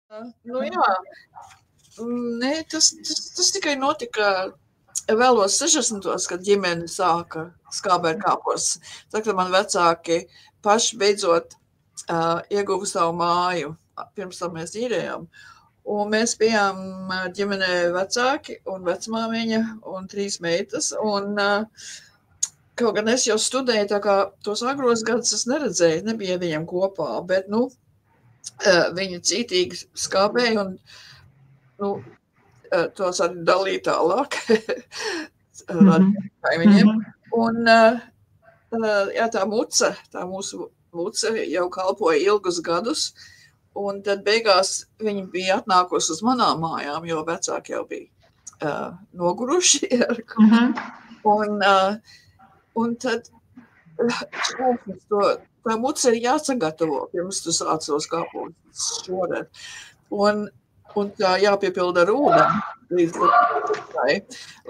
Nu jā, nē, tas tikai notika vēlos 60. kad ģimene sāka skābēt kāpos. Tad, kad man vecāki paši beidzot ieguva savu māju, pirms tam mēs īrējām. Un mēs bijām ģimenē vecāki un vecmāmiņa un 3 meitas. Un kaut gan es jau studēju, tā kā tos agros gadus es neredzēju, nebija viņiem kopā, bet, viņi cītīgi skābēja un, tos arī dalīja tālāk kaimiņiem. Un, jā, tā mūsu muca jau kalpoja ilgus gadus, un tad beigās viņi bija atnākusi uz manām mājām, jo vecāki jau bija noguruši. Un tad tā muca ir jāsagatavo, pirms tu sāc tos kāpos šorēt. Un tā jāpiepilda ar ūdeni,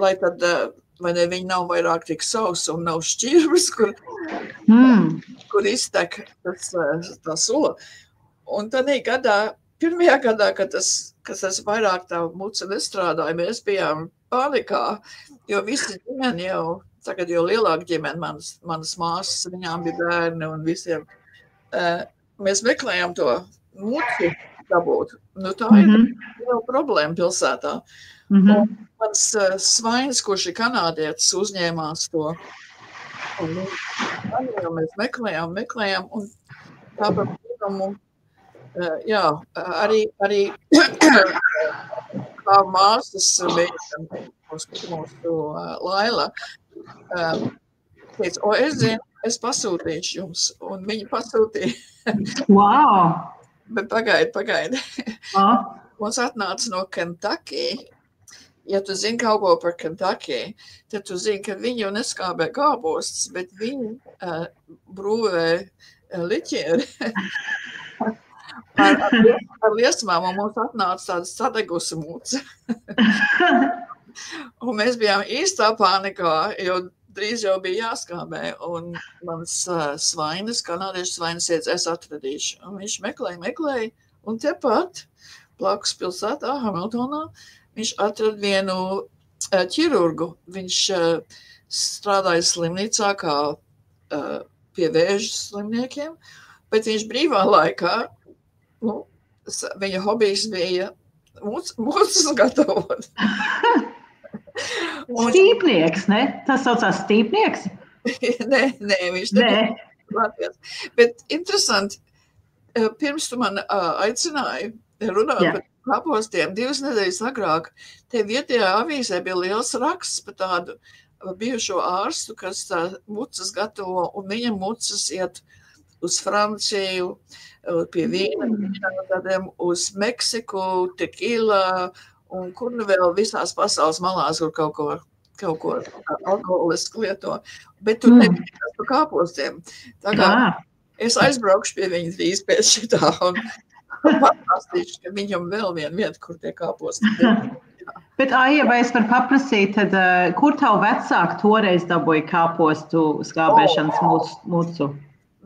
lai tad, vai ne, viņi nav vairāk tik sausi un nav šķirbas, kur iztek tā sula. Un tad pirmajā gadā, kad tas vairāk tā muca nestrādāja, mēs bijām panikā, jo visi ģimeni jau, tagad jau lielāka ģimene, manas māsas, viņām bija bērni un visiem. Mēs meklējām to muci dabūt. Tā ir jau problēma pilsētā. Un mans svainis, kurš ir kanādietis, uzņēmās to. Un mēs meklējām, un tāpat jā, arī kā māsas meitene, mūsu Laila, teica, es zinu, es pasūtīšu jums, un viņi pasūtīja. Wow! Bet pagaidi. Mums atnāca no Kentucky. Ja tu zini kaut ko par Kentucky, tad tu zini, ka viņi jau neskābē kāpostus, bet viņi brūvē liķieri. Ar liesmām, un mums atnāca tāda sadegusi muca. Un mēs bijām īstā panikā, jo drīz jau bija jāskābē, un mans svainis, kanādiešu svainis, es atradīšu. Un viņš meklēja, un tepat, blakus pilsētā, Hamiltonā, viņš atrada vienu ķirurgu. Viņš strādāja slimnīcā kā pie vēža slimniekiem, bet viņš brīvā laikā, viņa hobijs bija mucas gatavot. Stīpnieks, ne? Tas saucās stīpnieks? Nē, viņš nebija. Bet interesanti, pirms tu man aicināji runāt par kāpostiem, 2 nedēļas agrāk, te vietējā avīzē bija liels raksts par tādu bijušo ārstu, kas mucas gatavo, un viņa mucas iet uz Franciju, pie vīna, uz Meksiku, tequila, un kur nu vēl visās pasaules malās, kur kaut ko alkoholiski lieto. Bet tur nebija par kāpostiem. Tā kā es aizbraukšu pie viņa drīz pēc šitā un pastāstīšu, ka viņam vēl viena vieta, kur tie kāposti. Bet, Aija, vai es varu paprasīt, tad, kur tavu vecāku toreiz dabūja kāpostu skābēšanas mucu?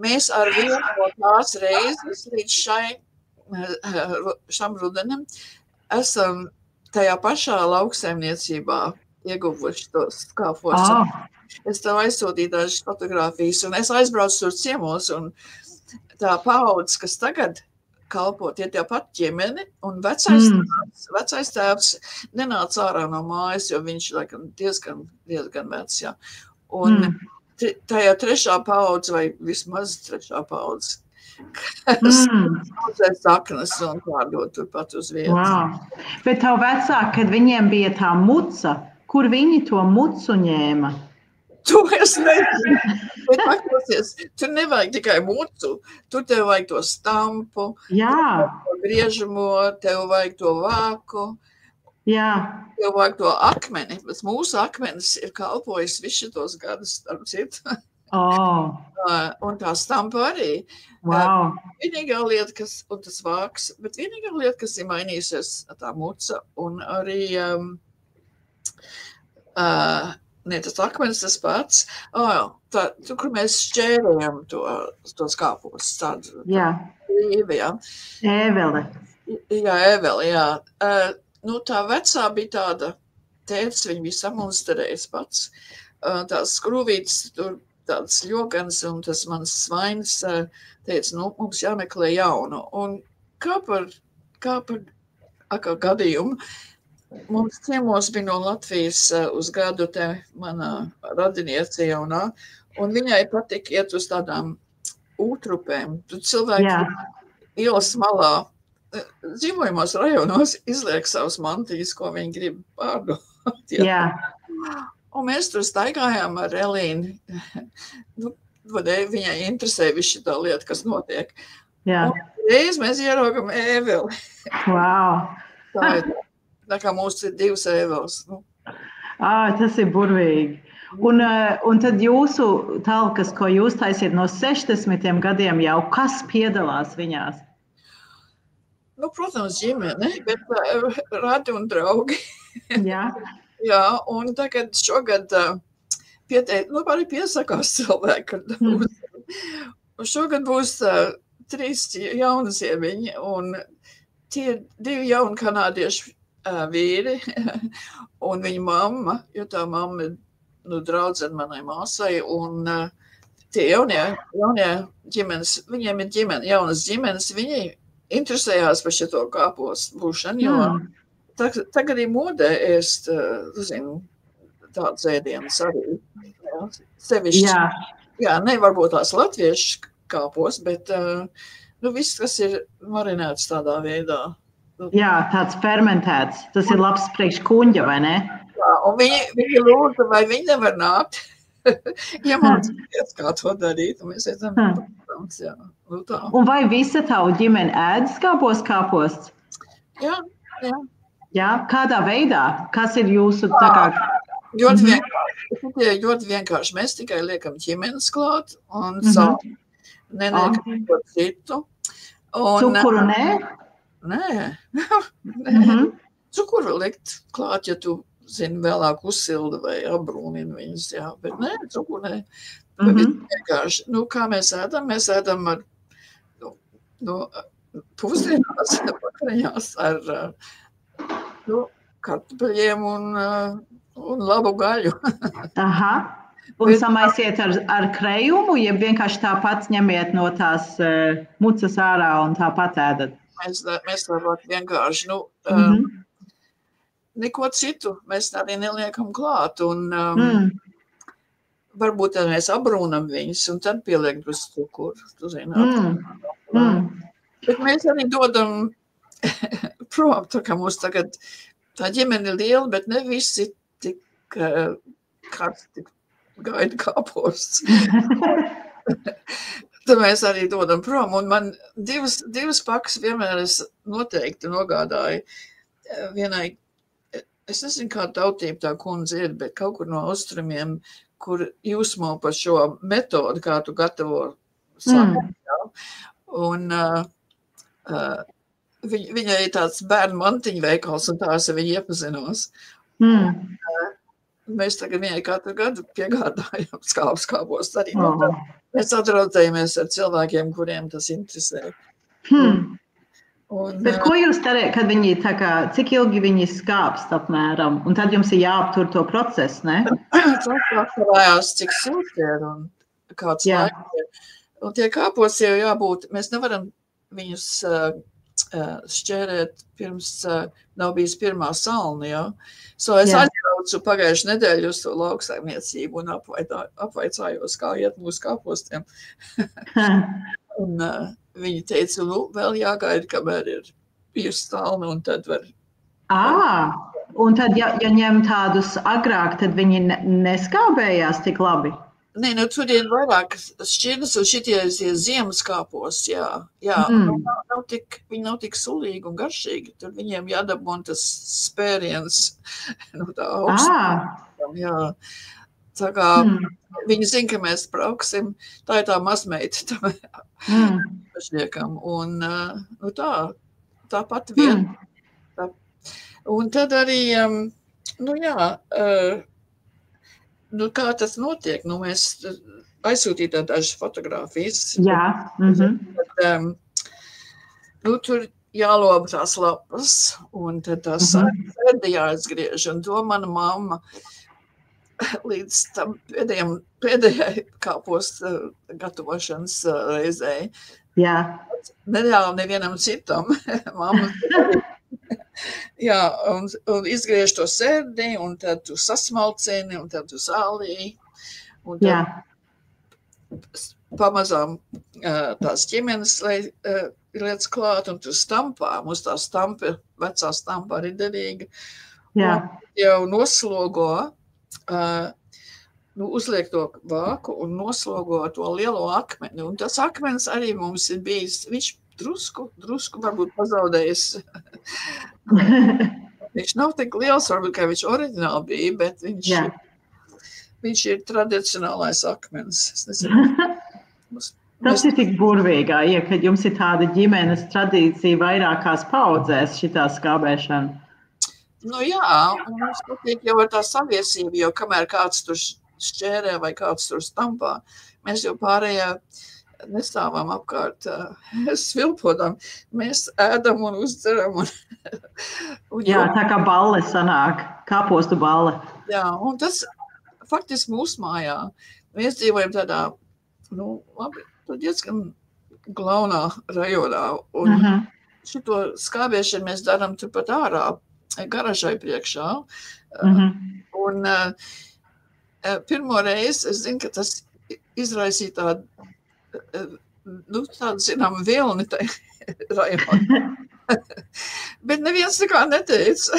Mēs ar vienu no tās reizes līdz šam rudenim esam tajā pašā lauksaimniecībā ieguvuši tos kāpostus. Es tev aizsūtīju dažas fotogrāfijas, un es aizbraucu tur ciemos, un tā paudze, kas tagad kalpo, tie pat ģimeni, un vecais tēvs nenāca ārā no mājas, jo viņš laikam diezgan vecs, jā. Un tajā 3. paudze, vai vismaz 3. paudze, kas audzē saknes un pārdot turpat uz vietas. Wow. Bet tavu vecāki, kad viņiem bija tā muca, kur viņi to mucu ņēma? To es nezinu. Bet paklausies, tur nevajag tikai mucu, tur tev vajag to stampu, to griežamo, tev vajag to vāku, tev vajag to akmeni, bet mūsu akmenis ir kalpojis visu tos gadus, starp citu. Un tā stampa arī. Wow. Vienīgā lieta, un tas vāks, bet vienīgā lieta, kas ir mainījusies, tā muca, un arī tas akmenis tas pats. Tur, kur mēs šķērējam tos kāpos, tādu. Jā. Ēve, jā. Ēvele. Jā, Eveli, jā. Nu, tā vecā bija tāda tēvs, viņa bija samonsterējis pats. Tās skrūvītes, tur tādas ļoganas, un tas mans svainis teica, nu, mums jāmeklē jaunu. Un kā par gadījumu, mums ciemos bija no Latvijas uz gadu te mana radiniece jaunā, un viņai patika iet uz tādām ūtrupēm. Tur cilvēki ielas malā, dzīvojumos rajonos izliek savus mantiņas, ko viņi grib pārdot. Jā. Un mēs tur staigājām ar Elīnu. Nu, viņai interesē visu šitā lieta, kas notiek. Jā. Un reiz mēs ieraugam Ēveli. Wow. Tā kā mums ir 2 Ēveles. Nu. Tas ir burvīgi. Un tad jūsu talkas, ko jūs taisiet no 60 gadiem jau, kas piedalās viņās? Nu, protams, ģimene, bet radi un draugi. Jā. Jā, un tagad šogad arī piesakās cilvēki. Un šogad būs 3 jauni ziemeņi, un tie 2 jauni kanādieši vīri, un viņa mamma, jo tā mamma ir draudzene manai māsai, un tie jaunie ģimenes, viņiem ir jaunas ģimenes, viņi interesējās par šito kāpostu būšanu, jo tagad ir modē ēst, tāds ēdienas arī. Jā, sevišķi. Jā, ne varbūt tās latviešu kāposts, bet viss, kas ir marinēts tādā veidā. Jā, tāds fermentēts. Tas ir labs priekš kuņģa, vai ne? Jā, un viņi lūdza, vai viņi nevar nākt. Iemācīties, kā to darīt, un mēs esam, protams, jā. Un vai visa tavu ģimene ēd kāposts? Jā. Jā, kādā veidā? Kas ir jūsu Ļoti vienkārši. Mēs tikai liekam ķimenes klāt un savu neliekam ko citu. Cukuru nē? Nē. Cukuru likt klāt, ja tu zini, vēlāk uzsilda vai apbrūnina viņus, jā. Bet nē, cukuru nē. Vienkārši. Nu, kā mēs ēdam? Mēs ēdam ar pusdienās, vakariņās ar kartupeļiem un labu gaļu. Aha. Un samaisiet ar krejumu, ja vienkārši tāpat ņemiet no tās mucas ārā un tāpat ēdat? Mēs tāpat vienkārši, neko citu mēs arī neliekam klāt. Un varbūt tad mēs apbrūnam viņus un tad pieliek drusku cukuru. Tu zini, bet mēs arī dodam prom, tā kā mums tagad tā ģimene ir liela, bet ne visi tik karsti gaida kāposts. Tad mēs arī dodam prom, un man divas pakas vienmēr es noteikti nogādāju vienai, es nezinu, kā tautība tā kundze ir, bet kaut kur no austrumiem, kur jūsmo par šo metodu, kā tu gatavo sāku. Un viņai ir tāds bērnu mantiņu veikals, un tās viņa iepazinos. Mēs tagad viņai katru gadu piegādājam kāpostu arī. Mēs atraudzējamies ar cilvēkiem, kuriem tas interesē. Bet ko jūs darāt, kad viņi cik ilgi viņi skāpst apmēram? Un tad jums ir jāaptur to procesu, ne? Tas atkarājās, cik silti ir un kāds laiks ir. Un tie kāposti jau jābūt, mēs nevaram viņus šķērēt pirms nav bijis pirmā salna, jā. Es aizbraucu pagājušu nedēļu uz to lauksaimniecību un apvaicājos, kā iet mūsu kāpostiem. Un viņi teica, vēl jāgaida, kamēr ir bijusi salna, un tad var... Un tad, ja ņem tādus agrāk, tad viņi neskābējās tik labi? Nē, tur ir vairāk šķirnes, un šitie ziemas kāposti, jā. Viņi nav tik sulīgi un garšīgi. Tur viņiem jādabūna tas spēriens no tā augstām. Jā. Tā kā viņi zina, ka mēs brauksim, tā ir tā mazmeita pašliekam. Un tā pati vieta. Un tad arī, kā tas notiek? Mēs aizsūtītām dažas fotogrāfijas. Jā. Tur jālob tās lapas, un tad tā sēdi jāizgriež, un to mana mamma līdz tam pēdējai kāpostu gatavošanas reizei. Jā. Neļāva nevienam citam. Mamma. Jā, un izgriež to sērdi, un tad tu sasmalcini, un tad tu sālī. Un tad pamazām tās ķimenes lietas klāt, un tu stampā. Mums tā stampa, vecā stampa arī derīga. Jā. Un jau noslogo, uzliek to vāku un noslogo to lielo akmeni. Un tas akmenis arī mums ir bijis, viņš drusku varbūt pazaudējis. Viņš nav tik liels, varbūt, kā viņš oriģināli bija, bet viņš ir tradicionālais akmenis. Es nezinu. Tas ir tik burvīgā, kad jums ir tāda ģimenes tradīcija vairākās paudzēs šitā skābēšana. Nu jā, un mums patīk jau ar tā saviesību, jo kamēr kāds tur šķērē vai kāds tur stampā, mēs jau pārējā nestāvam apkārt svilpodam. Mēs ēdam un uzdzeram. Jā, tā kā balle sanāk, kāpostu balle. Jā, un tas faktiski mūsu mājā. Mēs dzīvojam tādā, labi, diezgan glaunā rajonā. Un šito skābiešanu mēs darām turpat ārā, garažai priekšā. Un pirmo reizi es zinu, ka tas izraisīja tādu zinām vilni tai rajonā. Bet neviens nekā neteica.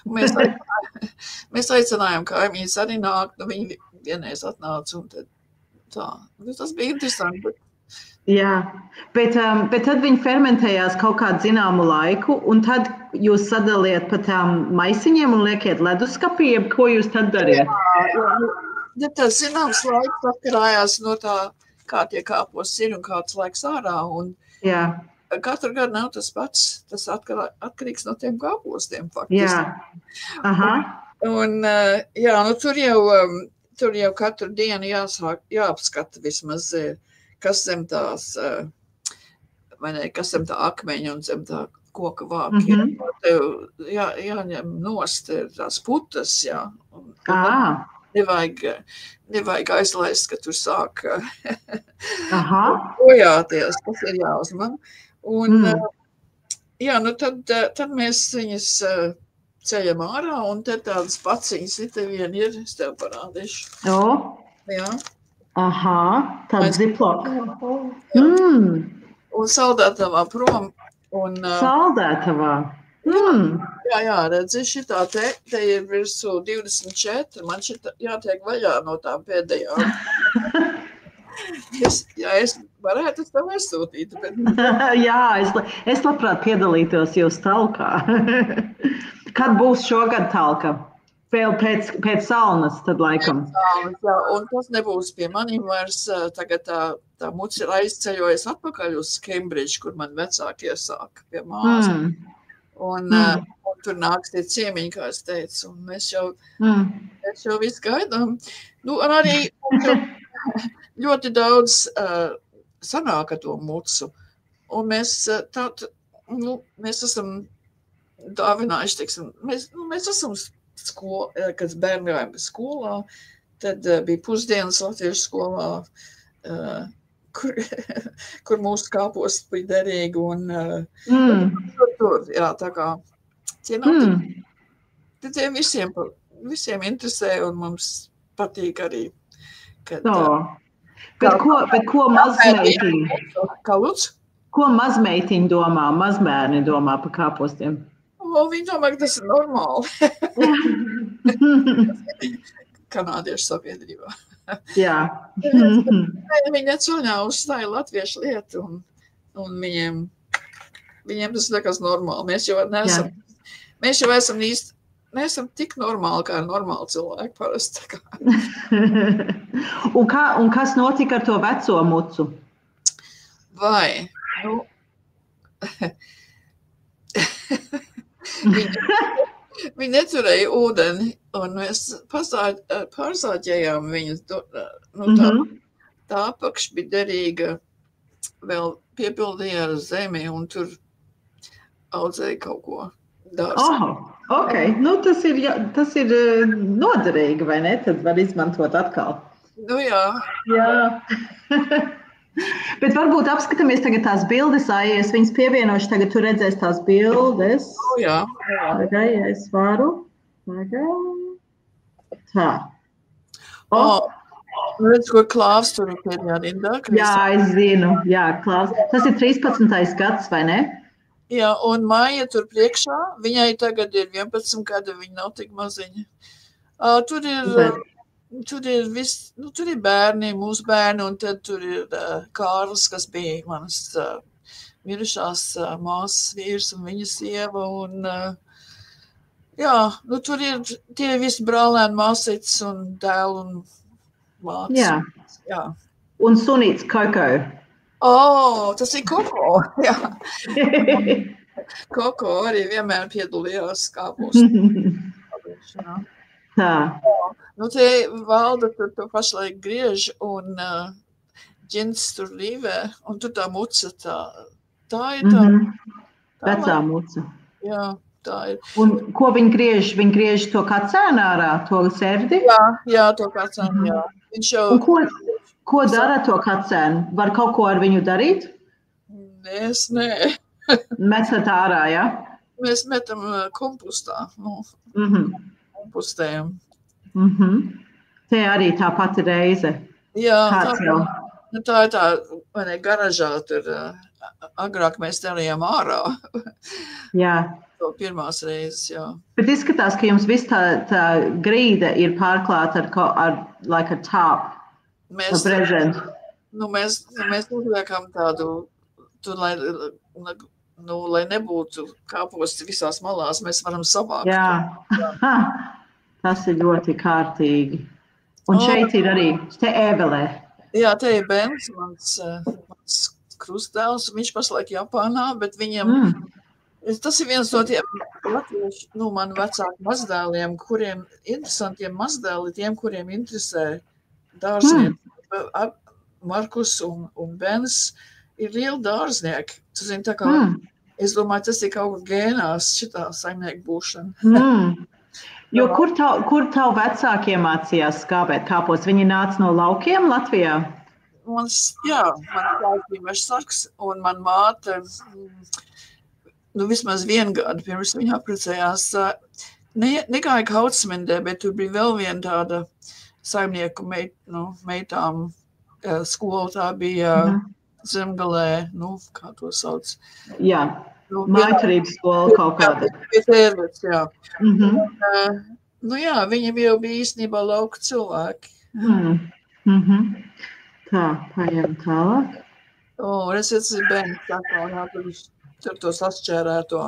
Mēs aicinājām kaimiņus arī nākt, viņi vienreiz atnāca un tad tā. Tas bija interesanti. Jā, bet tad viņi fermentējās kaut kādu zināmu laiku, un tad jūs sadaliet pa tām maisiņiem un liekiet leduskapī, ko jūs tad dariet? Ja tas zināms laiks atkarājās no tā, kā tie kāpos ir un kāds laiks ārā. Un katru gadu nav tas pats, tas atkarīgs no tiem kāpostiem faktiski. Jā. Aha. Un tur jau katru dienu jāapskata vismaz, kas zem tās, vai ne, kas zem tā akmeņa un zem tā koka vāki. Tev jāņem nost tās putas, jā. Nevajag aizlaist, ka tur sāk bojāties, tas ir jāuzman. Un, tad mēs viņas ceļam ārā, un tad tādas paciņas te vien ir, es tev parādīšu. Jā. Aha, tāds ziplok. Un saldētavā prom. Saldētavā? Jā, redzi, šitā te ir virsū 24, man šitā jātiek vaļā no tām pēdējām. Es varētu tev aizsūtīt. Bet... Jā, es labprāt piedalītos jūs talkā. Kad būs šogad talka? Pēc saunas tad laikam. Jā, un tas nebūs pie maniem vairs. Tagad tā muca ir aizceļojas atpakaļ uz Cambridge, kur man vecāki iesāka pie māsa. Un tur nāks tie ciemiņi, kā es teicu. Un mēs jau visu gaidām. Un arī ļoti daudz sanāka to mucu. Un mēs esam dāvinājuši, teiksim, mēs esam kad bērni gājām skolā, tad bija pusdienas latviešu skolā, kur mūsu kāposti bija derīgi. Un tā kā tie nav tiem visiem interesē un mums patīk arī. Bet ko mazmeitiņi? Kā lūdzu? Ko mazmeitiņi domā, mazbērni domā par kāpostiem? Viņi domā, ka tas ir normāli. Kanādiešu sabiedrībā. Jā. Viņi necoņā uzstāja latviešu lietu, un viņiem tas liekas normāli. Mēs jau esam tik normāli, kā normāli cilvēki parasti. Un kas notika ar to veco mucu? Vai, Viņi neturēja ūdeni, un mēs pārsāķējām viņus. Tā apakš bija derīga, vēl piepildīja ar zemi, un tur audzēju kaut ko dārstu. Ok. Nu, tas ir noderīgi, vai ne? Tad var izmantot atkal. Nu jā. Bet varbūt apskatāmies tagad tās bildes, es viņas pievienošu, tagad tu redzēsi tās bildes. Jā. Tagad, ja es varu. Tā. Redz, ko Klāvs tur pēdējā rindā. Jā, es zinu. Jā, Klāvs. Tas ir 13. gads, vai ne? Jā, un Maija tur priekšā. Viņai tagad ir 11 gadi, viņa nav tik maziņa. Tur ir bērni, mūsu bērni, un tad tur ir Kārlis, kas bija manas mirušās māsas vīrs un viņas sieva. Un, tur ir tie visi brālēni, māsītes un dēli un mātes. Jā. Un sunīts Koko. Tas ir Koko, jā. Koko arī vienmēr piedalījās kāpos. Tā. Nu, te Valda tur to pašlaik griež un ģins tur līvē, un tur tā muca tā ir tā. Vecā muca. Jā, tā ir. Un ko viņi griež? Viņi griež to kacēnu ārā, to serdi? Jā, to kacēnu, jā. Viņš jau... Un ko dara to kacēnu? Var kaut ko ar viņu darīt? Nē. Metat ārā, jā? Mēs metam kompostā, kompostējam. Te arī tā pati reize. Jā, tā ir tā, vai ne, garažā tur agrāk mēs darījām ārā. Jā. To pirmās reizes, jā. Bet izskatās, ka jums viss tā grīda ir pārklāta ar like a top. Mēs uzliekam tādu, tur, lai nebūtu kāposti visās malās, mēs varam savākt. Jā. Tas ir ļoti kārtīgi. Un šeit ir arī te Ēvelē. Jā, te ir Bens, mans krustdēls. Viņš pašlaik Japānā, bet viņam... Tas ir viens no tiem latviešu, manu vecāku mazdēliem, kuriem interesantiem mazdēli, tiem, kuriem interesē dārznieki. Markus un Bens ir lieli dārznieki. Tu zini, tā kā, es domāju, tas ir kaut kā gēnās šitā saimnieku būšana. Jo kur tavu vecāki iemācījās skābēt kāpos? Viņi nāca no laukiem Latvijā? Man tēvs bija mežsargs, un man māte, vismaz 1 gadu pirms viņa apprecējās, negāja Kautsmendē, bet tur bija vēl viena tāda saimnieku meitām skola, tā bija Zemgalē, kā to sauc. Jā. Mājturības skola kaut kāda. Jā. Viņi jau bija īstenībā lauka cilvēki. Tā, paņem tālāk. Tas ir bērns, tur to sasčērēto.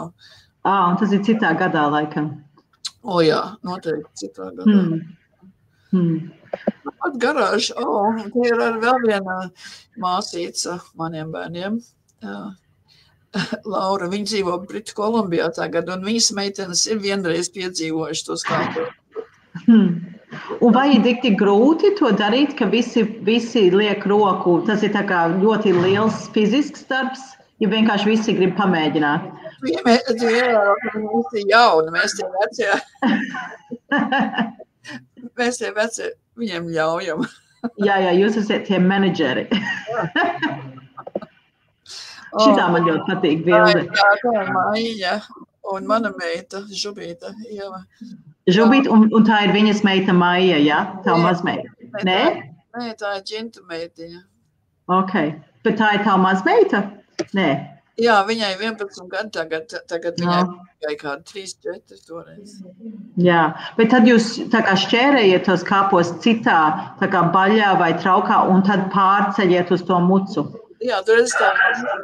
Un tas ir citā gadā laikam. Jā, noteikti citā gadā. Pat garāža, tie ir ar vēl viena māsīca maniem bērniem. Laura, viņa dzīvo Britu Kolumbijā tagad, un viņas meitenes ir vienreiz piedzīvojuši tos kāpos. Un vai ir tik grūti to darīt, ka visi liek roku? Tas ir tā kā ļoti liels fizisks darbs, ja vienkārši visi grib pamēģināt. Tu ievēro, ka viņi visi jauni, mēs tie vecie. Mēs tie vecie viņiem ļaujam. Jā, jūs esat tie menedžeri. Šitā man ļoti patīk bilde. Tā ir Maija un mana meita, Žubīta. Žubīta, un tā ir viņas meita Maija, jā? Tā mazmeita. Nē? Nē, tā ir ģinta meitiņa. Ok. Bet tā ir tā mazmeita? Nē. Jā, viņai 11 gadi tagad viņai tikai kādi 3-4 toreiz. Jā, bet tad jūs tā kā šķērējiet tos kāpos citā, tā kā baļā vai traukā, un tad pārceļiet uz to mucu. Jā, tur ir tā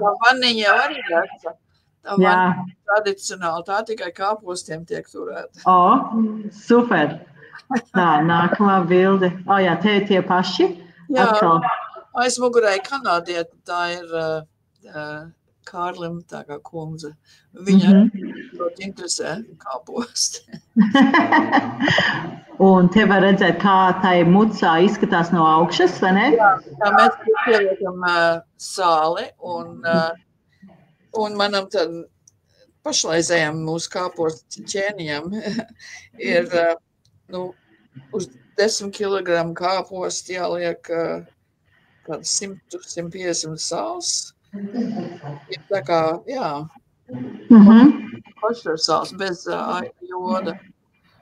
vanniņa jau arī veca. Tā vanniņa tradicionāli, tā tikai kāpostiem tiek turēta. Super. Tā, nākamā bilde. Jā, te ir tie paši. Jā, aiz mugurēji kanādieti, tā ir Kārlim, tā kā kundze. Viņa ļoti interesē kāposti. Un te var redzēt, kā tai mucā izskatās no augšas, vai ne? Jā, mēs pieliekam sāli un manam tad pašlaizējām mūsu kāpostu ķēnijam ir, uz 10 kilogramu kāpostu jāliek kāds 100-150 sāls. Tā kā, jā, košer sāls bez joda.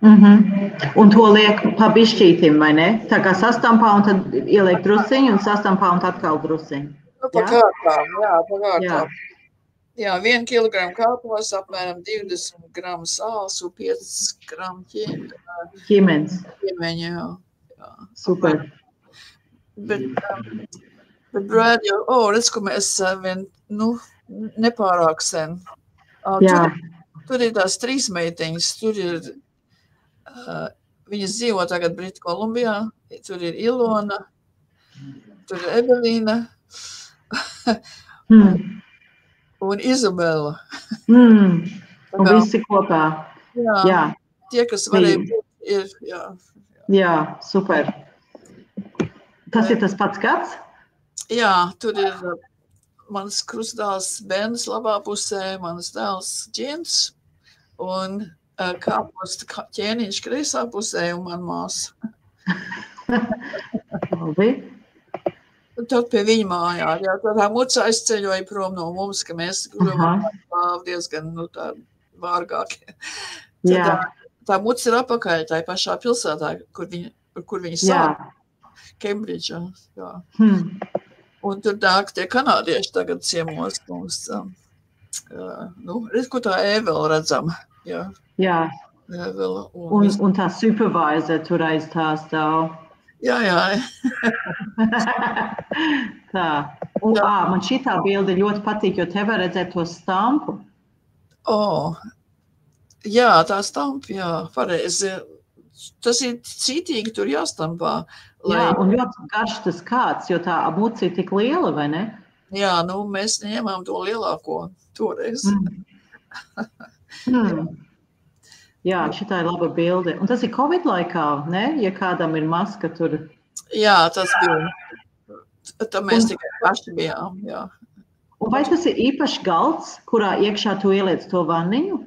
Un to liek pa bišķītim, vai ne? Tā kā sastampā un tad ieliek drusiņu un sastampā un atkal drusiņu. Pa kārtām, pa kārtām. Jā, 1 kilogramu kāpos, apmēram 20 gramu sāls un 5 gramu ķīmeņa, jā. Super. Bet Brad jau, redz, ko mēs nepārāk sen. Tur ir tās 3 meitiņas, tur ir, viņas dzīvo tagad Britu Kolumbijā, tur ir Ilona, tur ir Evelīna un Izabela. Un visi kopā. Jā. Tie, kas varēja būt, ir, Jā, super. Tas ir tas pats gads? Jā, tur ir mans krustdēls Bens labā pusē, mans dēls Džins un kāposta ķēniņš kreisā pusē un man māsa. Labi. Tad pie viņa mājā, tā muca aizceļoja prom no mums, ka mēs diezgan, tā vārgākie. Tā muca ir apakaļ, tā pašā pilsētā, kur viņa sāk, Kembridžā. Un tur nāk tie kanādieši tagad ciemos mums. Redz, ko tā Ēvela redzam. Jā. Ēvela. Un tā supervisor tur aiz tās stāv. Jā. Tā. Man šitā bilde ļoti patīk, jo te var redzēt to stampu. Jā, tā stampa, jā, pareizi. Tas ir cītīgi tur jāstampā. Jā, un ļoti garš tas kāds, jo tā muca ir tik liela, vai ne? Jā, mēs ņēmām to lielāko toreiz. Jā, šitā ir laba bilde. Un tas ir Covid laikā, ne? Ja kādam ir maska tur. Jā, tas bija. Tad mēs tikai paši bijām, jā. Un vai tas ir īpašs galds, kurā iekšā tu ieliec to vanniņu?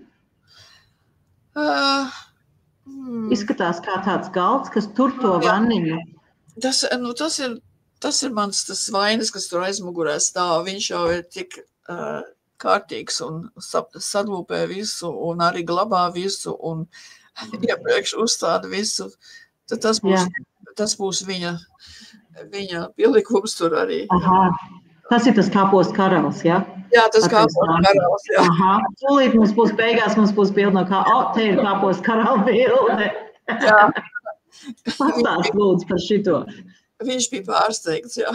Izskatās kā tāds galds, kas tur to vanniņu. Tas ir mans tas vainas, kas tur aizmugurē stāv. Viņš jau ir tik kārtīgs un sadlūpē visu un arī glabā visu un iepriekš uzstāda visu. Tad tas būs viņa pielikums tur arī. Tas ir tas kāpostu karalis, ja? Jā, tas kāpostu karalis, jā. Tūlīt mums būs beigās, mums būs bilde no kā, te ir kāpostu karala bilde. Jā. Pastāst lūdzu par šito. Viņš bija pārsteigts, jā.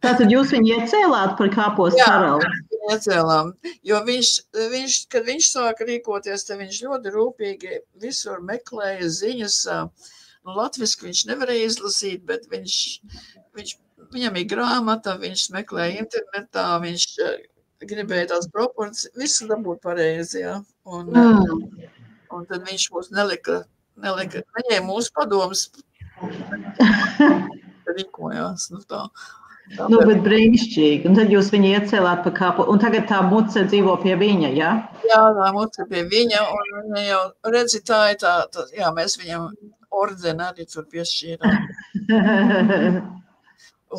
Tātad jūs viņu iecēlāt par kāpostu karalu? Jā, iecēlām, jo kad viņš sāka rīkoties, te viņš ļoti rūpīgi visur meklēja ziņas. Latviski viņš nevarēja izlasīt, bet viņam ir grāmata, viņš meklēja internetā, viņš gribēja tās proporcijas, visu dabūt pareizi, jā. Un tad viņš mūs neņēma mūsu padomus, rīkojās, tā. Bet brīnišķīgi. Un tad jūs viņu iecēlāt pa kāpu. Un tagad tā muca dzīvo pie viņa, jā? Jā, tā muca pie viņa. Un viņa jau redzi, tā ir tā, jā, mēs viņam ordeni arī tur piešķīrām.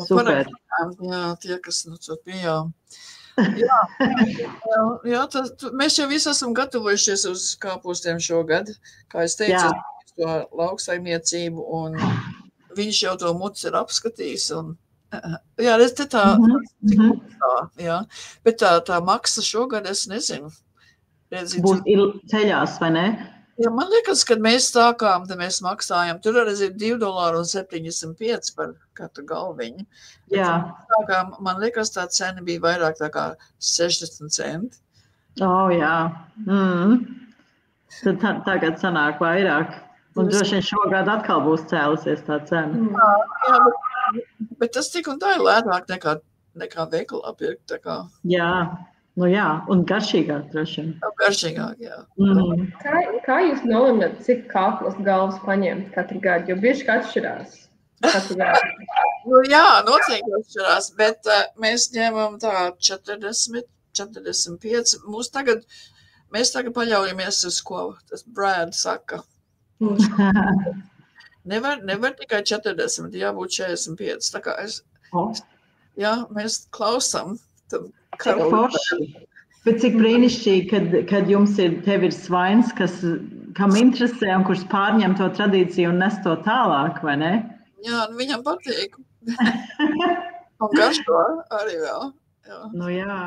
Super. Jā, tie, kas tur bijām. Jā, mēs jau visi esam gatavojušies uz kāpostiem šogad. Kā es teicu, to lauksaimniecību. Un viņš jau to mucu ir apskatījis. Jā, redz, te tā, jā. Bet tā maksa šogad, es nezinu. Būs ceļās, vai ne? Jā, man liekas, kad mēs sākām, tad mēs maksājam, tur arī ir $2,75 par katru galviņu. Jā. Sākām, man liekas, tā cena bija vairāk tā kā 60 centi. Jā. Tad tagad sanāk vairāk. Un droši vien šogad atkal būs cēlusies tā cena. Jā, bet tas tik un tā ir lētāk nekā veikalā pirkt, tā kā. Jā. Jā, un garšīgāk droši vien. Garšīgāk, jā. Kā jūs nolemat, cik kāpostu galvas paņemt katru gadu? Jo bieži atšķirās katru gadu. Jā, noteikti atšķirās, bet mēs ņemam tā 40, 45. Mēs tagad paļaujamies uz ko tas Brad saka. Nevar tikai 40, jābūt 45. Tā kā mēs klausām. Cik forši. Bet cik brīnišķīgi, kad tev ir svains, kam interesē un kurš pārņem to tradīciju un nes to tālāk, vai ne? Jā, viņam patīk. Un garšo arī vēl. Jā. Nu jā.